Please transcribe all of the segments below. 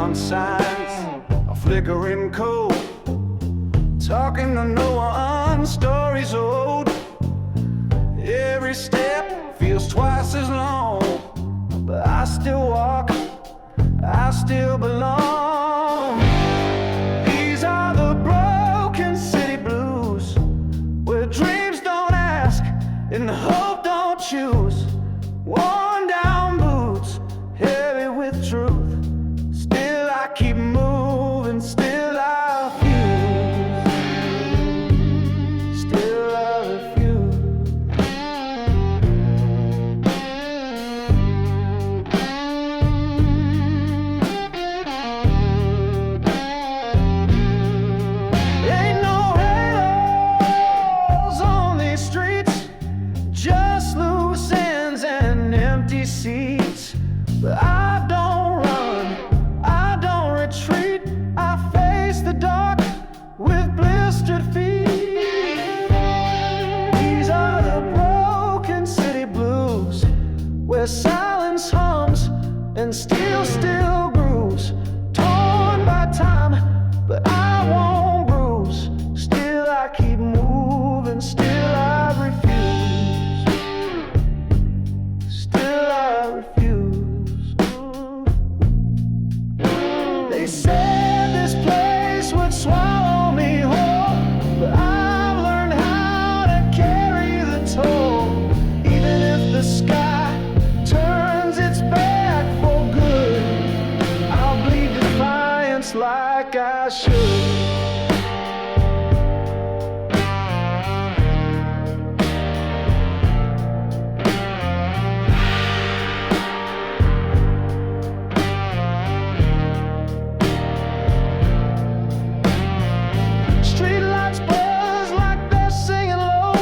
neon signs are flickering cold, talking to no one, stories old. Every step feels twice as long, but I still walk, I still belong. These are the broken city blues, where dreams don't ask and hope don't choose. Worn down boots, heavy with truth. Still I keep moving, still I refuse. Still I refuse. Ain't no halos on these streets, just loose ends and empty seats. But I don't run, I don't retreat, I face the dark with blistered feet. These are the broken city blues, where silence hums and steel still grooves. Torn by time, but I won't bruise. Still I keep moving, still I refuse. Still I refuse. They said this place would swallow me whole, but I've learned how to carry the toll. Even if the sky turns its back for good, I'll bleed defiance like I should. Streetlights buzz like they're singing low,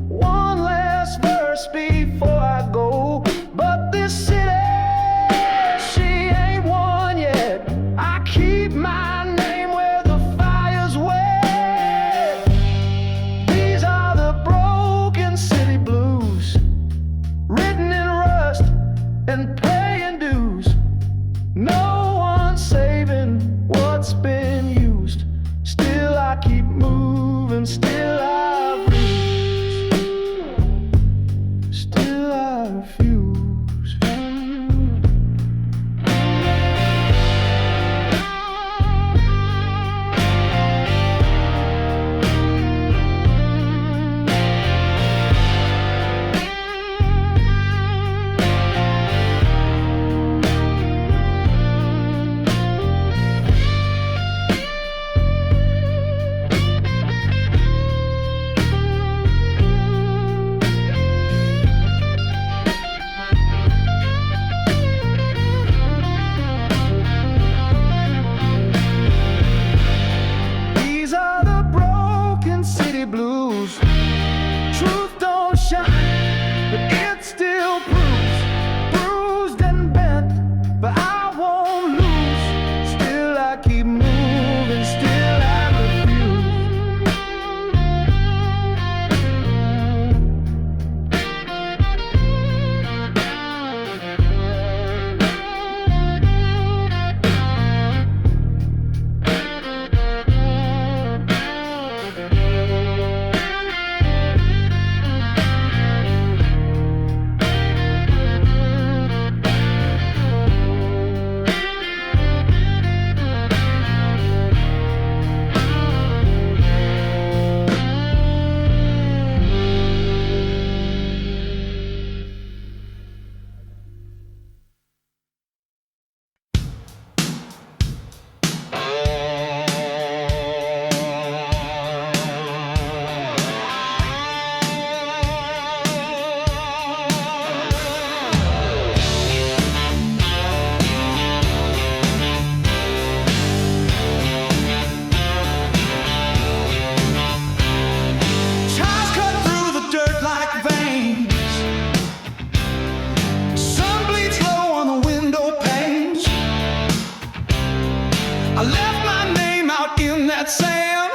one last verse before I go. But this city, she ain't won yet. I keep my name where the fire's wet. These are the broken city blues, written in rust and paying dues. No one's saving what's been used. Still I keep moving, still I refuse. Still I refuse. These are the broken city blues. Truth don't shine, but it still proves. Bruised and bent, but I won't lose. Still I keep moving, still I refuse. Ties cut through the dirt like veins. Sun bleeds low on the window panes. I left my name out in that sand,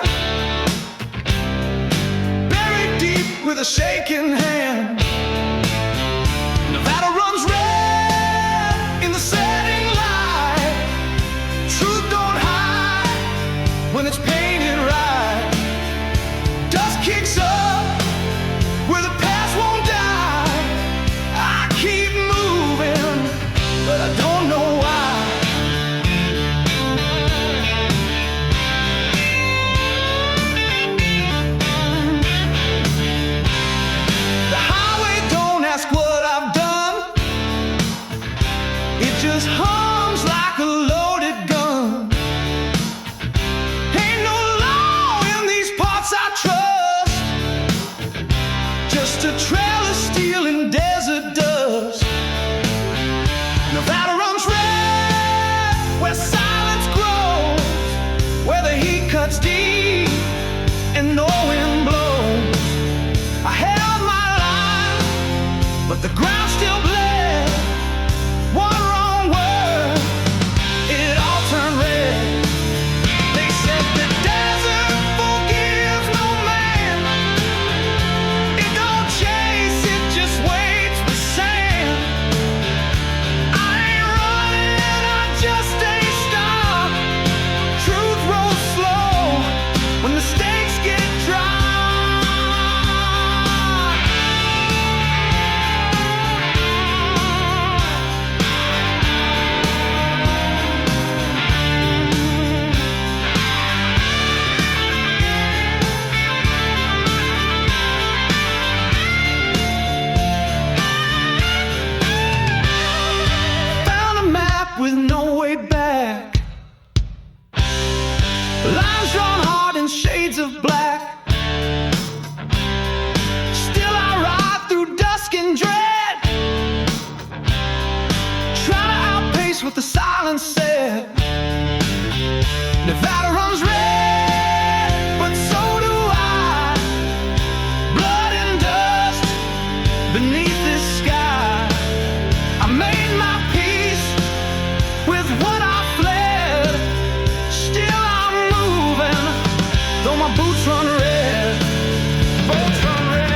buried deep with a shaking hand. Nevada runs red in the setting light. It just hums like a loaded gun. Ain't no law in these parts I trust. Just a trail of steel and desert dust. Nevada runs red where silence grows, where the heat cuts deep and no wind blows. I held my line, but the ground still bled. One wrong word, it all turned red. They said the desert forgives no man. It don't chase, it just waits with sand. I ain't running, I just stay stopped. Truth rolls slow when the stakes get dry. Found a map with no way back. Lines drawn hard in shades of black. Still I ride through dusk and dread, try to outpace what the silence said. Nevada runs red, but so do I. Blood and dust beneath this sky. I made my peace with what I fled. Still I'm moving, though my boots run red. Boots run red.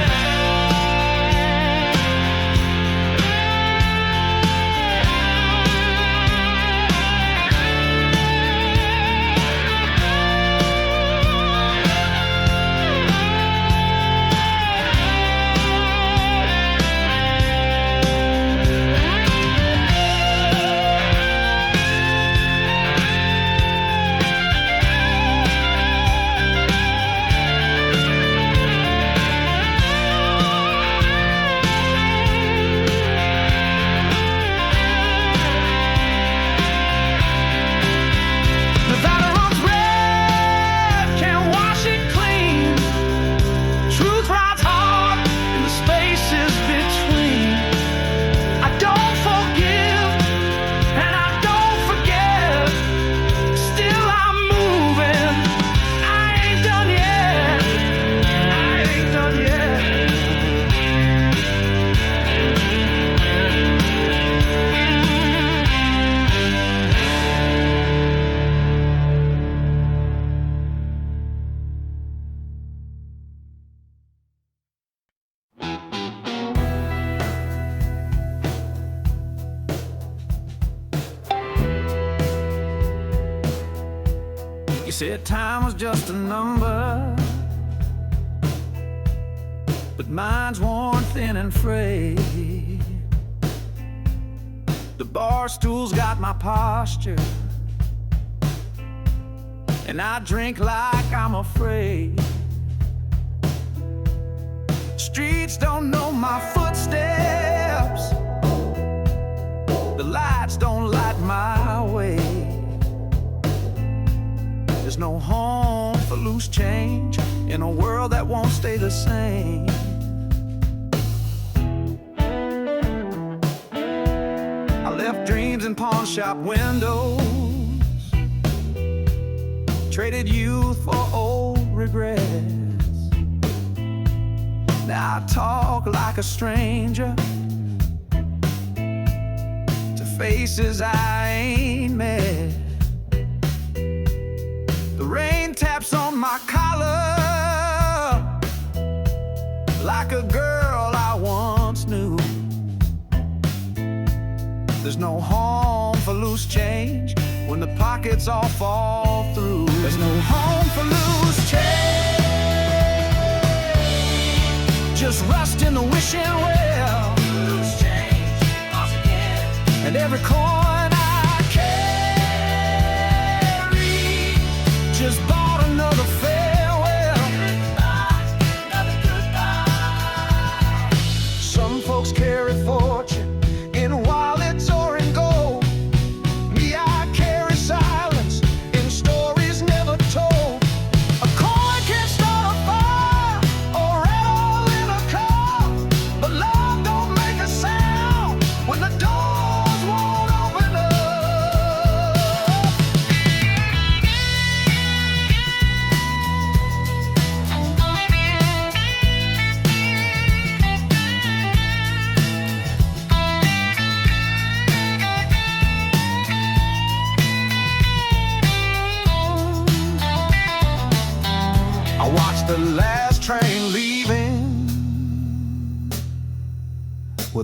Nevada runs red, can't wash it clean. Truth rides hard in the spaces between. I don't forgive and I don't forget. Still I'm moving, I ain't done yet. I ain't done yet. You said time was just a number, but mine's worn thin and frayed. The bar stool's got my posture, and I drink like I'm afraid. Streets don't know my footsteps, the lights don't light my way. There's no home for loose change in a world that won't stay the same. I left dreams in pawn shop windows, traded youth for old regrets. Now I talk like a stranger to faces I ain't met. The rain taps on my collar like a girl I once knew. There's no home for loose change when the pockets all fall through. There's no home for loose change, just rust in the wishing well. Loose change, lost again. And every coin I carry just bought another farewell. Goodbye, another goodbye. Some folks carry fortune in wallets or in gold.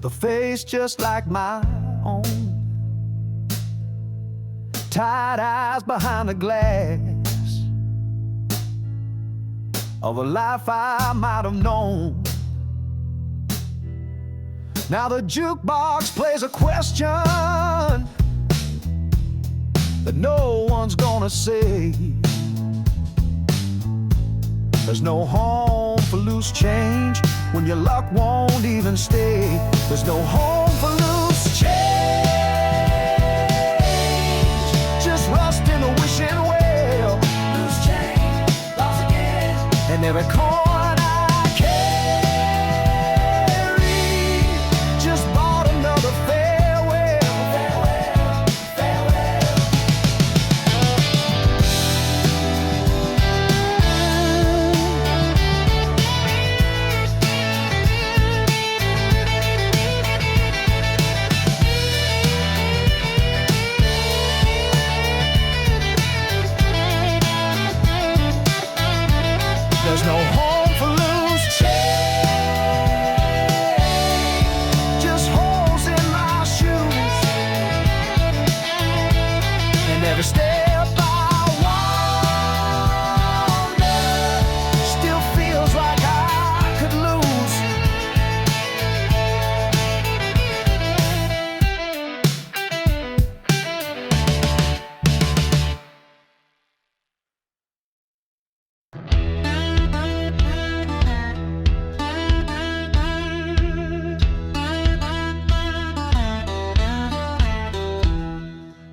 with a face just like my own. Tired eyes behind the glass of a life I might have known. Now the jukebox plays a question that no one's gonna say. There's no home for loose change when your luck won't even stay. There's no home for loose change, just rust in the wishing well. Loose change, lost again, and every coin I carry just bought another farewell. Farewell, farewell. There's no home for loose change, just holes in my shoes, and every step I wander still feels like I could lose.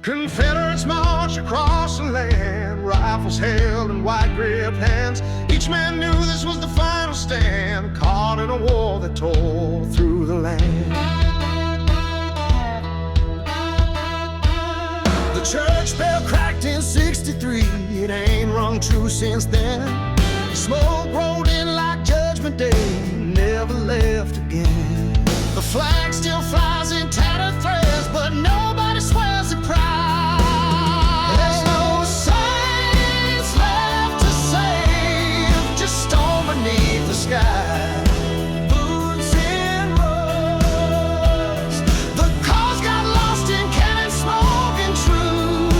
Confederates march across the land, rifles held in white-gripped hands. Each man knew this was the final stand, caught in a war that tore through the land. The church bell cracked in '63, it ain't rung true since then. Smoke rolled in like Judgment Day, never left again. The flag still flies in tattered threads, but nobody swears it proud. There's no saints left to save, just storm beneath the sky. Boots in rust, the cause got lost in cannon smoke, and truth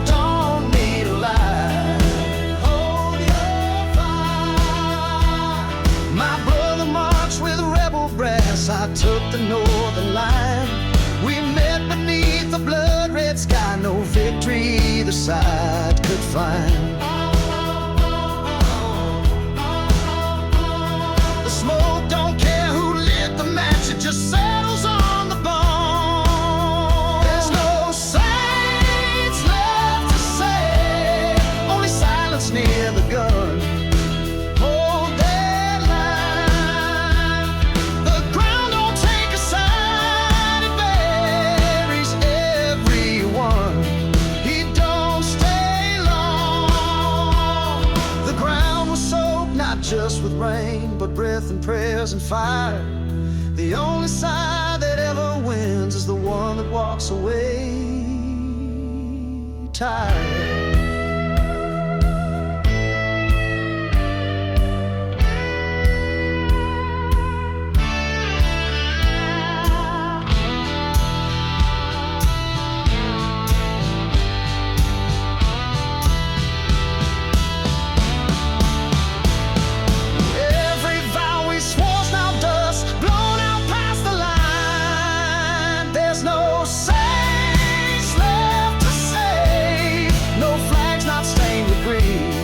don't need a lie. Hold your fire. My brother marched with rebel brass, I took the northern line. We met beneath the blood-red sky, no victory either side could find. The smoke don't care who lit the match, it just settles on the bone. There's no saints left to save, only silence near the gun. Hold that line. The ground don't take a side, it buries everyone. He don't stay long. The ground was soaked not just with rain, but breath and prayers and fire. The only side that ever wins is the one that walks away tired. Every vow we swore's now dust, blown out past the line. There's no saints left to save, no flags not stained with greed.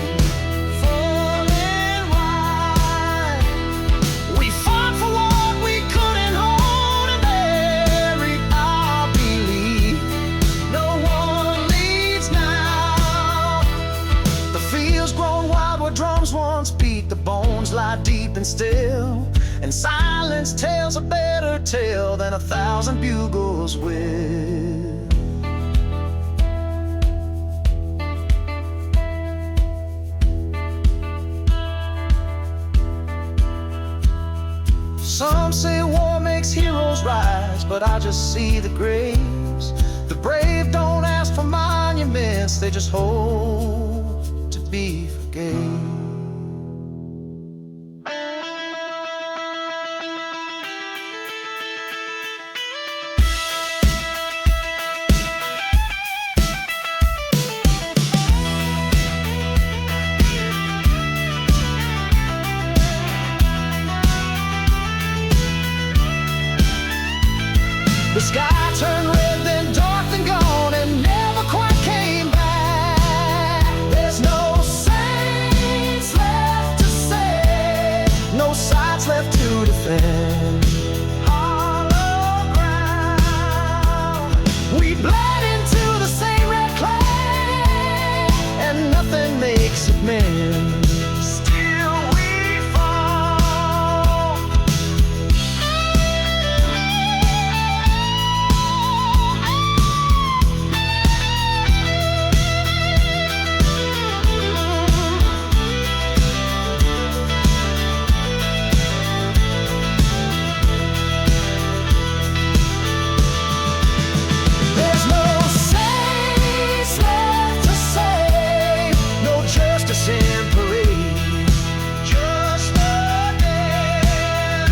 Falling wide, we fought for what we couldn't hold and buried our belief. No one leads now. The field's grown wild where drums once beat, the bones lie deep and still, and silence tells a better tale than 1,000 bugles will. Some say war makes heroes rise, but I just see the graves. The brave don't ask for monuments, they just hope to be forgave. bled into the same red clay, and nothing makes it mend. Still we fall. There's no saints left to save, no justice in parade, just the dead.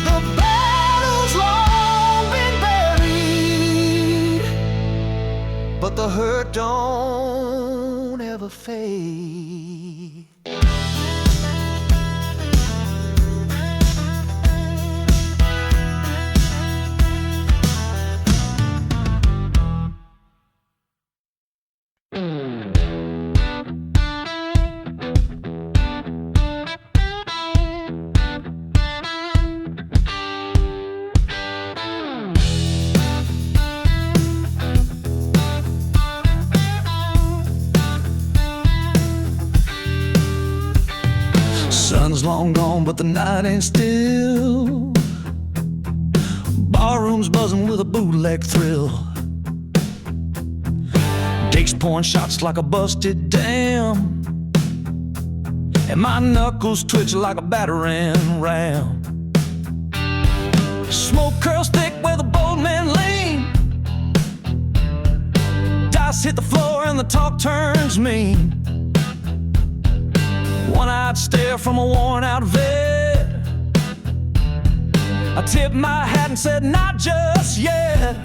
The battle's long been buried, but the hurt don't ever fade. Sun's long gone, but the night ain't still. Barroom's buzzing with a bootleg thrill. Dake's pouring shots like a busted dam, and my knuckles twitch like a battering ram. Smoke curls thick where the bold men lean. Dice hit the floor and the talk turns mean. One-eyed stare from a worn-out vet. I tipped my hat and said, not just yet.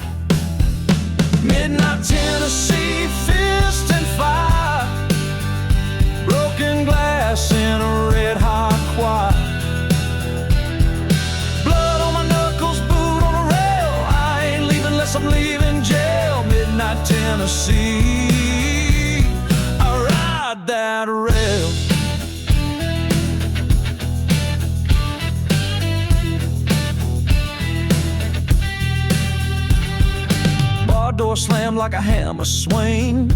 Midnight Tennessee, fist and fire, broken glass in a red-hot choir. Blood on my knuckles, boot on a rail. I ain't leaving unless I'm leaving jail. Midnight Tennessee, I ride that rail. Door slammed like a hammer swing.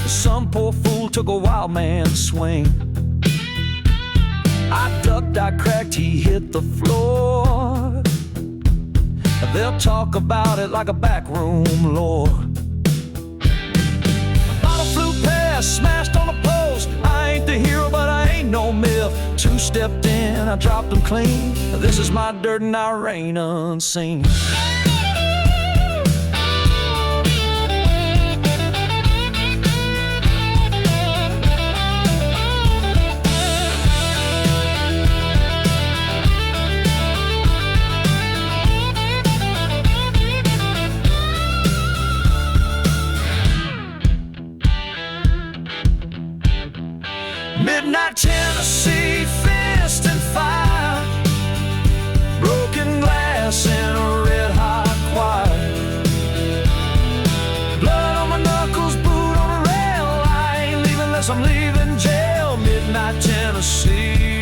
Some poor fool took a wild man's swing. I ducked, I cracked, he hit the floor. They'll talk about it like a backroom lore. Bottle flew past, smashed on a post. I ain't the hero, but I ain't no myth. Two stepped in, I dropped them clean. This is my dirt and I reign unseen. Midnight Tennessee, fist and fire, broken glass in a red-hot choir. Blood on my knuckles, boot on a rail. I ain't leaving unless I'm leaving jail. Midnight Tennessee,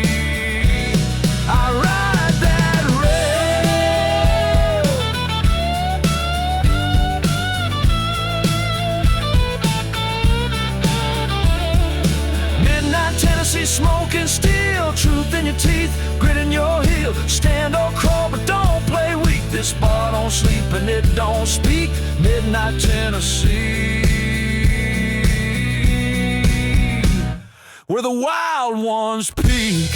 I ride that Tennessee, smoking steel, truth in your teeth, grit in your heel. Stand or crawl, but don't play weak. This bar don't sleep and it don't speak. Midnight Tennessee, where the wild ones peak.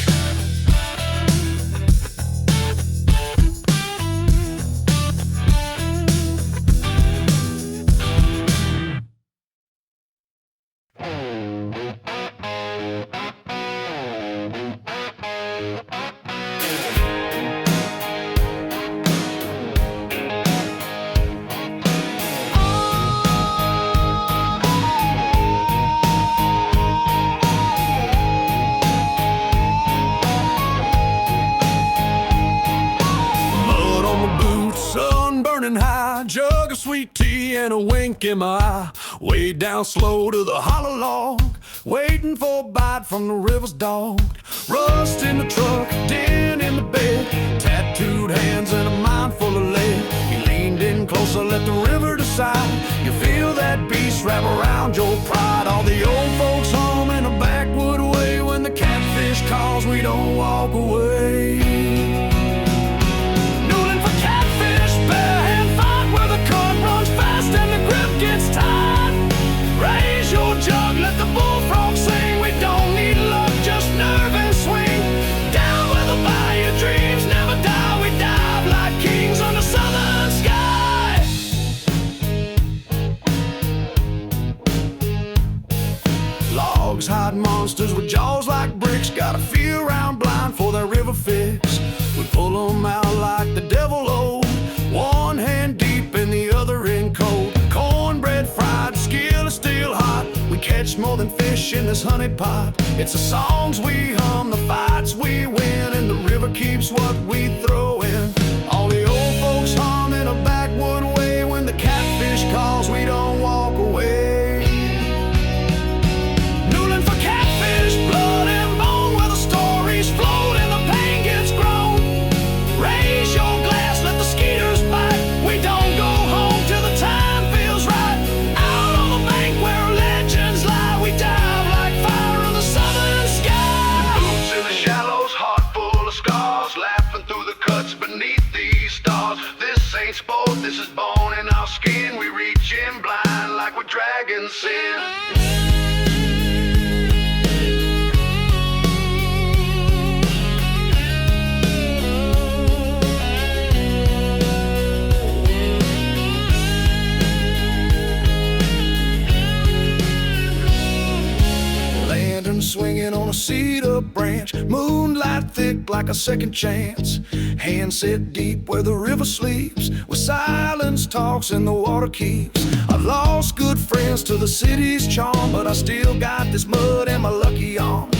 High, jug of sweet tea and a wink in my eye. Way down slow to the hollow log, waiting for a bite from the river's dog. Rust in the truck, dent in the bed, tattooed hands and a mind full of lead. He leaned in getting closer, let the river decide. You feel that beast wrap around your pride. All the old folks home in a backwood way. When the catfish calls, we don't walk away. Noodling for catfish, bare hand fight where the current runs fast and the grip gets tight. Raise your jug, let the bullfrog sing. We don't need luck, just nerve and swing. Down where the bayou dreams never die, we dive like kings on the southern sky. Logs hide monsters with jaws like bricks. Gotta feel round blind for that river fix. We pull them out like the devil owed. One hand deep and the other in cold. Cornbread fried, skill is still hot. We catch more than fish in this honey pot. It's the songs we hum, the fights we win, and the river keeps what we throw in. All the old folks hum in a backwood way. When the catfish calls, we don't walk away. Noodling for catfish, blood and bone, where the stories float and the pain gets grown. Raise your glass, let the skeeters bite. We don't go home till the time feels right. Out on the bank where legends lie, we dive like fire in the southern sky. Boots in the shallows, heart full of scars, laughing through the cuts beneath these stars. This ain't sport, this is bone in our skin. We reach in blind like we're dragging sin. Swinging on a cedar branch, moonlight thick like a second chance. Hands sit deep where the river sleeps, where silence talks and the water keeps. I've lost good friends to the city's charm, but I still got this mud and my lucky arm.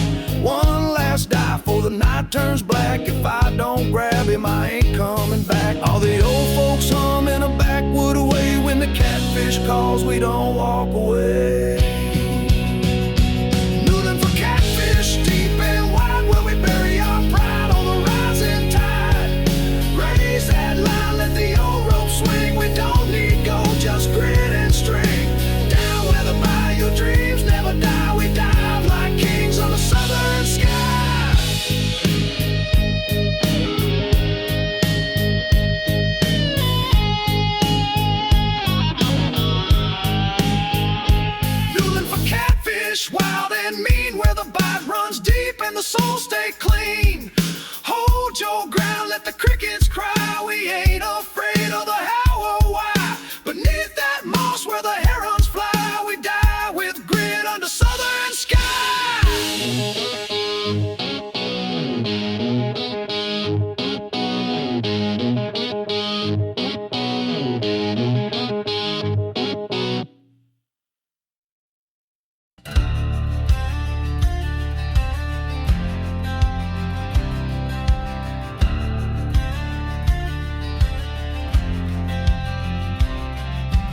One last dive for the night turns black. If I don't grab him, I ain't coming back. All the old folks hum in a backwood way. When the catfish calls, we don't walk away. Just grit and string. Down where the bayou dreams never die, we dive like kings on the southern sky. Noodling for catfish, wild and mean, where the bite runs deep and the soul stay clean. Hold your ground, let the crickets cry. We ain't afraid of the how or why. Beneath that moss where the herons fly, we die with grit under southern sky.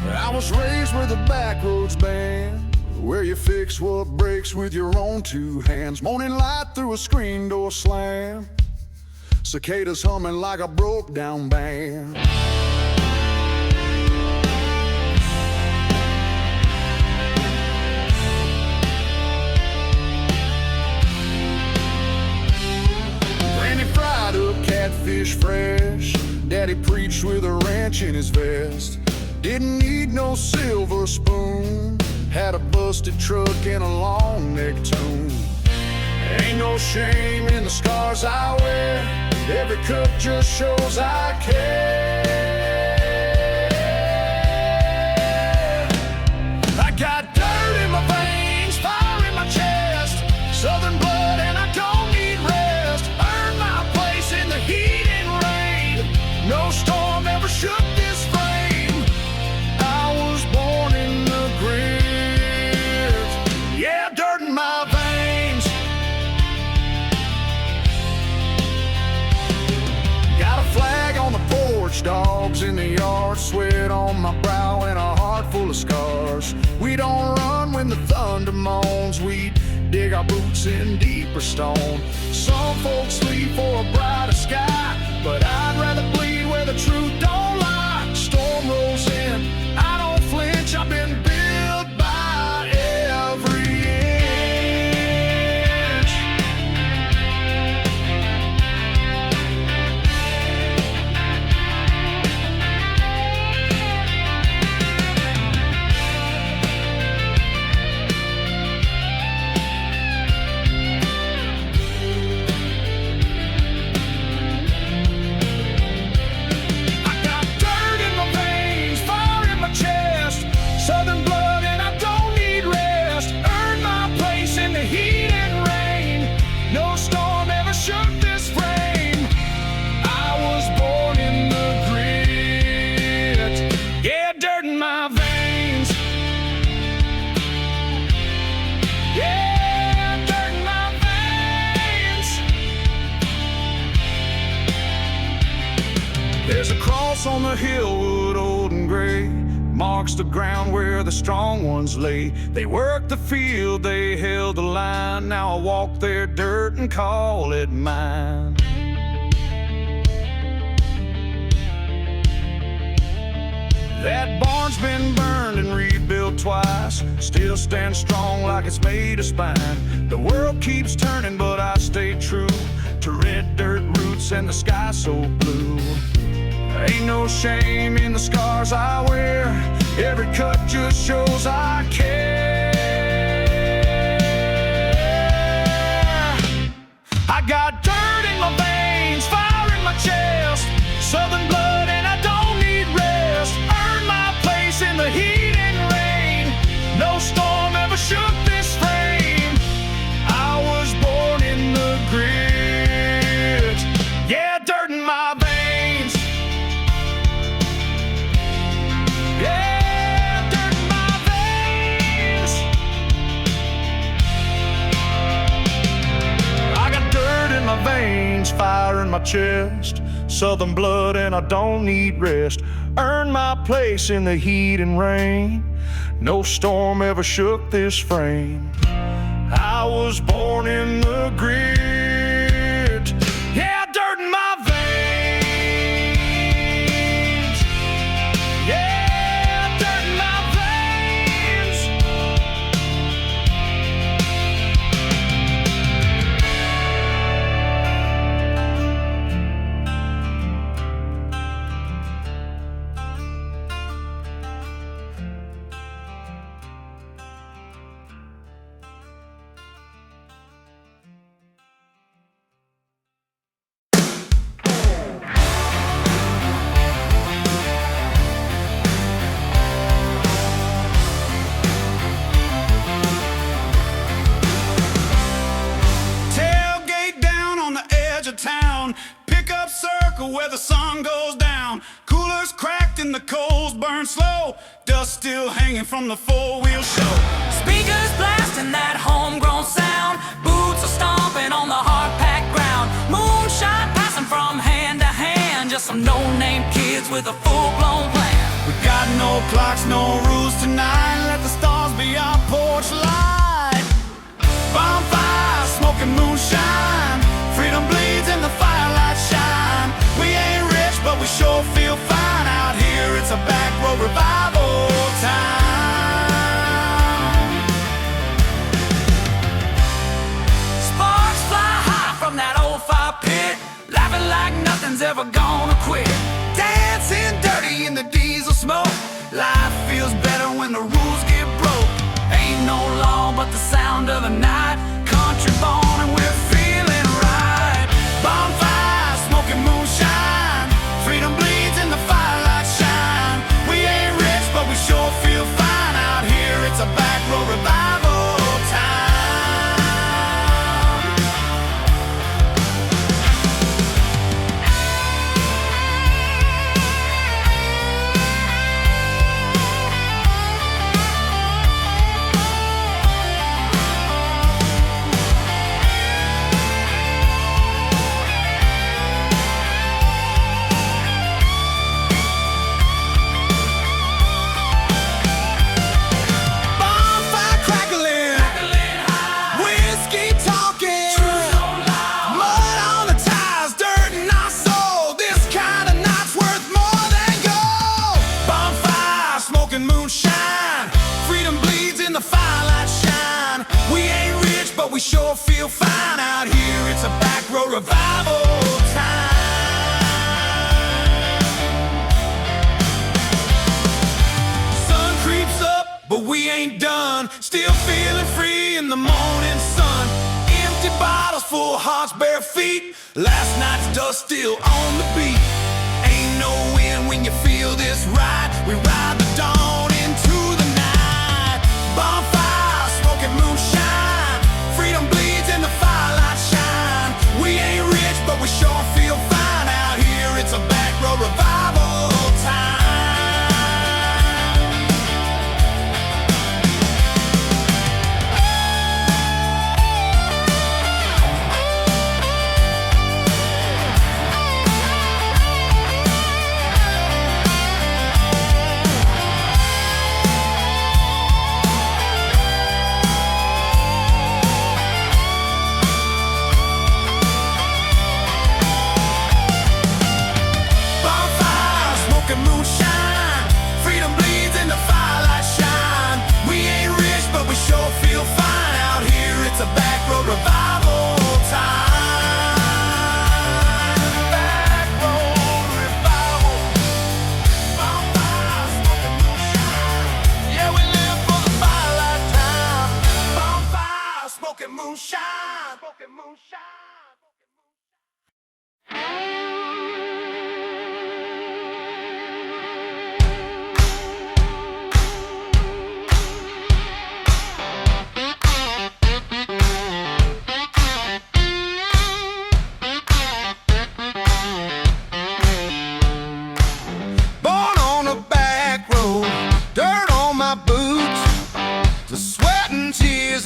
I was raised with a backroads band, where you fix what breaks with your own two hands. Morning light through a screen door slam, cicadas humming like a broke down band. Granny fried up catfish fresh, Daddy preached with a wrench in his vest. Didn't need no silver spoon, had a busted truck and a long neck tune. Ain't no shame in the scars I wear, every cut just shows I care. I got dirt in my veins, fire in my chest, southern blood and I don't need rest. Earned my place in the heat and rain, no storm ever shook this frame. I was born in the grit, yeah, dirt in my veins. Got a flag on the porch, dogs in the yard, sweat on my brow and a heart full of scars. We don't run when the thunder moans, we dig our boots in deeper stone. Some folks sleep for a brighter sky, but I'd rather bleed where the truth don't lie. storm rolls in, I don't flinch. I've been built by every inch. I got dirt in my veins, fire in my chest, southern blood, and I don't need rest. Earned my place in the heat and rain. No storm ever shook this frame. I was born in the grit. Yeah, dirt in my veins. Yeah, dirt in my veins. There's a cross on the hill, wood old and gray, marks the ground where the strong ones lay. They worked the field, they held the line. Now I walk their dirt and call it mine. That barn's been burned and rebuilt twice, still stands strong like it's made of spine. The world keeps turning, but I stay true to red dirt roots and the sky so blue. Ain't no shame in the scars I wear, every cut just shows I care. I got dirt in my veins, fire in my chest, southern blood, and I don't need rest. Earned my place in the heat and rain. No storm ever shook this frame. I was born in the grit. Yeah, dirt in my veins. Yeah, dirt in my veins. I got dirt in my veins, fire in my chest, southern blood, and I don't need rest. Earned my place in the heat and rain. No storm ever shook this frame. I was born in the grit. Yeah, dirt in my veins. Yeah, dirt in my veins. Tailgate down on the edge of town, pickup circle where the sun goes down. Coolers cracked and the coals burn slow, dust still hanging from the four-wheel show. Speakers blasting that homegrown sound, boots are stomping on the hard-packed ground. Moonshine passing from hand to hand, just some no-name kids with a full-blown plan. We got no clocks, no rules tonight. Let the stars be our porch light. Bonfire, smoking moonshine. Freedom bleeds in the firelight shine. We ain't rich, but we sure feel fine out here. It's a back road revival time. Sparks fly high from that old fire pit, laughing like nothing's ever gonna quit. Dancing dirty in the diesel smoke. Life feels better when the rules get broke. Ain't no law but the sound of the night. Country born and we're feeling right. Bonfire, smoking moonshine. Freedom bleeds in the firelight shine. We ain't rich, but we sure feel fine out here. It's a back road revival time. smoking moonshine. Freedom bleeds in the firelight shine. We ain't rich, but we sure feel fine out here. It's a back road revival time. Sun creeps up, but we ain't done. Still feeling free in the morning sun. Empty bottles, full hearts, bare feet. Last night's dust still on the beat. Ain't no end when you feel this right. We ride the dawn into the night. Bonfire, smoking moonshine. Freedom bleeds in the firelight shine. We ain't rich, but we sure feel fine out here. It's a back road revival time. Moonshine, freedom bleeds in the firelight shine. We ain't rich, but we sure feel fine out here. It's a back road revival time. Back road revival. Bonfire, smoking moonshine. Yeah, we live for the firelight time. Bonfire, smoking moonshine. Smoking moonshine.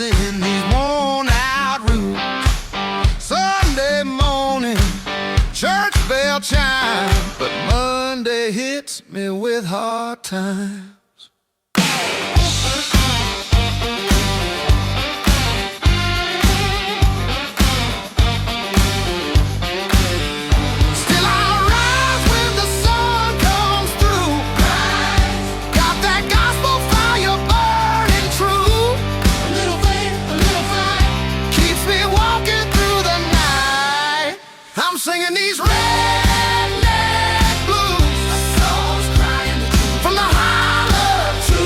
In these worn out roots. Sunday morning, church bell chime, but Monday hits me with hard times. Still I rise when the sun comes through. Got that gospel fire burning true. I'm singing these redneck blues. My soul's crying from the holler to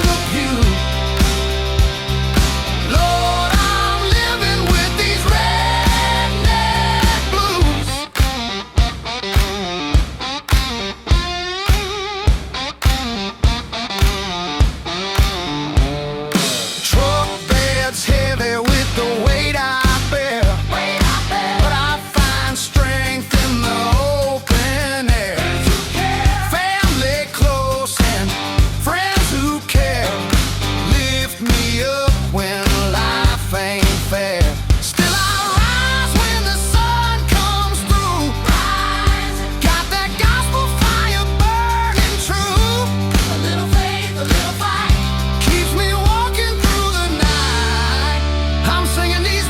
the pew. Lord, I'm living with these redneck blues. Truck bed's heavy with the weight I bear. Strength in the open air. Family close and friends who care. Lift me up when life ain't fair. Still I rise when the sun comes through. Got that gospel fire burning true. A little faith, a little fight keeps me walking through the night. I'm singing these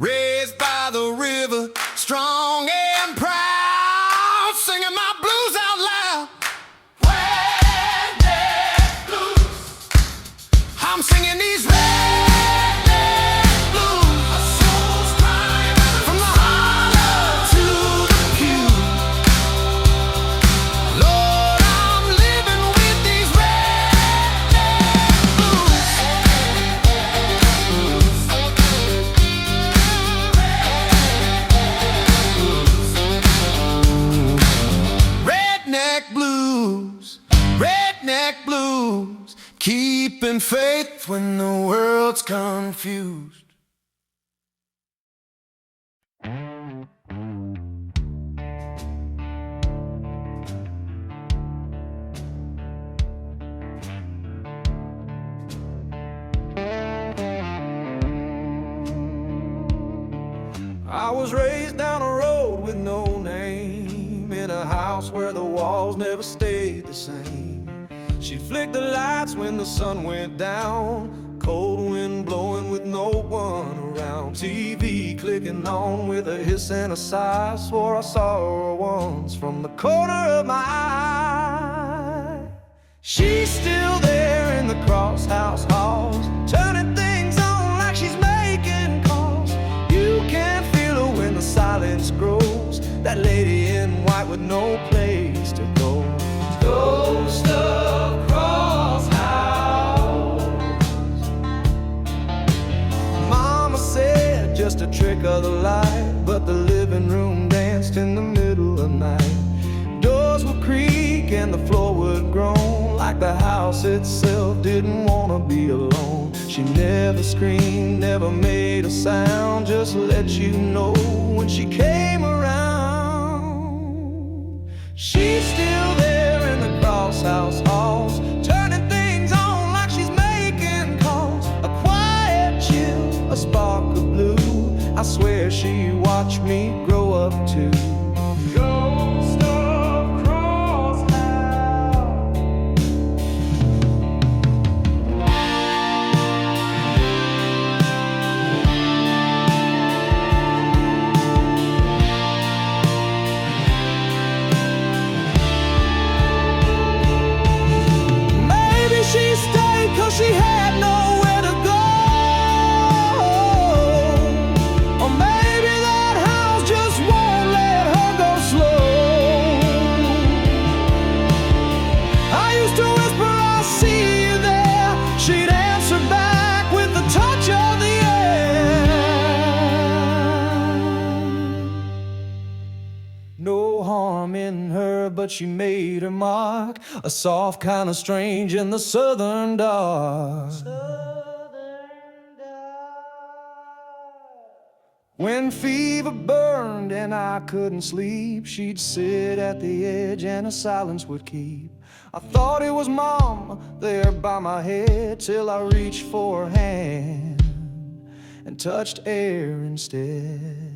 raised by the river, strong and proud, singing my blues out loud. Redneck blues. I'm singing these redneck blues. My soul's crying from the holler to the pew. Lord, I'm living with these redneck blues. keeping faith when the world's confused. I was raised down a road with no name, in a house where the walls never stayed the same. She'd flick the lights when the sun went down, cold wind blowing with no one around, TV clicking on with a hiss and a sigh. Swore I saw her once from the corner of my eye. She's still there in the crosshouse halls, turning things on like she's making calls. You can't feel her when the silence grows, that lady in white with no place to go. Ghost of Cross House. Mama said just a trick of the light, but the living room danced in the middle of night. Doors would creak and the floor would groan, like the house itself didn't want to be alone. She never screamed, never made a sound, just let you know when she came around. She's still there in the crosshouse halls, turning things on like she's making calls. A quiet chill, a spark of blue, I swear she watched me grow up too. Ghost of Cross House. Maybe she stayed 'cause she had nowhere to go, or maybe that house just won't let her go slow. I used to whisper, I'll see you there. She'd answer back with the touch of the air. No harm in her, but she made her mark, a soft kind of strange in the southern dark. When fever burned and I couldn't sleep, she'd sit at the edge and a silence would keep. I thought it was Mama there by my head, till I reached for her hand and touched air instead.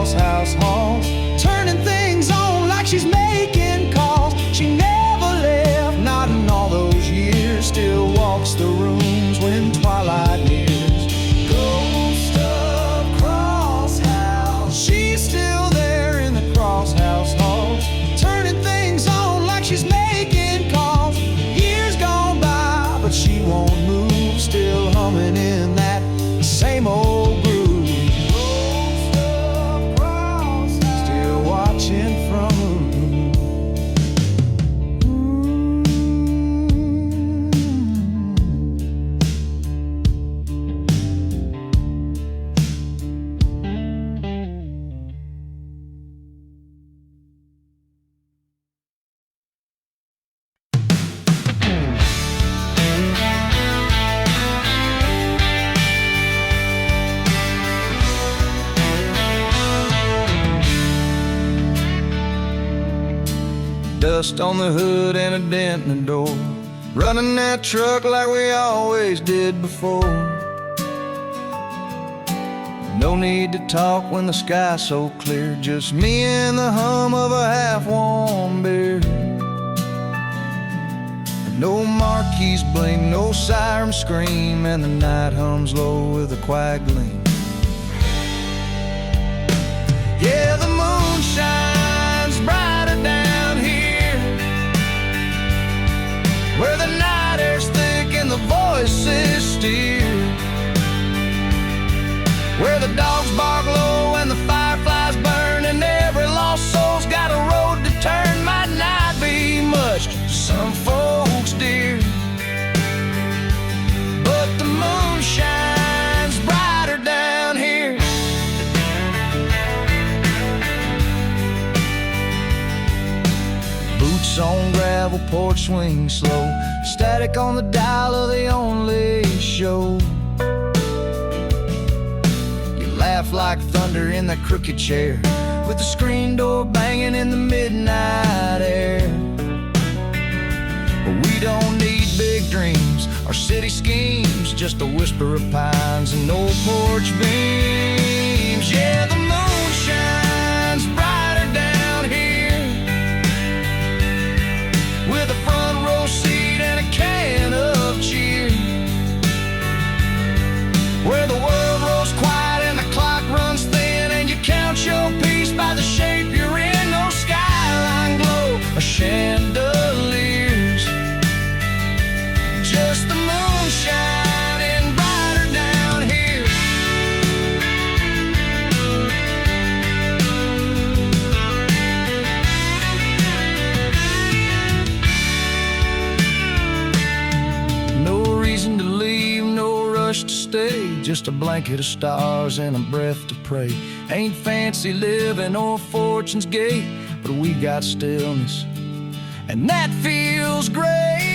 House halls, turning things on like she's making calls. She never left, not in all those years. Still walks the rooms when twilight nears. Ghost of Cross House. She's still there in the cross house halls, turning things on like she's making calls. Years gone by, but she won't move, still humming in that same old groove. From a room. Dust on the hood and a dent in the door, running that truck like we always did before. No need to talk when the sky's so clear, just me and the hum of a half-warm beer. No marquees bling, no siren scream, and the night hums low with a quiet gleam. Yeah, the moon shines brighter down here, where the night air's thick and the voices steer, where the dogs bark low and the fireflies burn, and every lost soul's got a road to turn. Might not be much to some folks dear, His own gravel porch swings slow, static on the dial of the only show. You laugh like thunder in that crooked chair, with the screen door banging in the midnight air. But we don't need big dreams or city schemes, just a whisper of pines and old porch beams. Yeah, the moon shines brighter down here, with a front row seat and a can of cheer, where the world rolls quiet and the clock runs thin, and you count your piece by the shape you're in. No skyline glow or chandeliers, just the moon shining brighter down here. No reason to leave, no rush to stay, just a blanket of stars and a breath to pray. Ain't fancy living or fortune's gate, but we got stillness, and that feels great.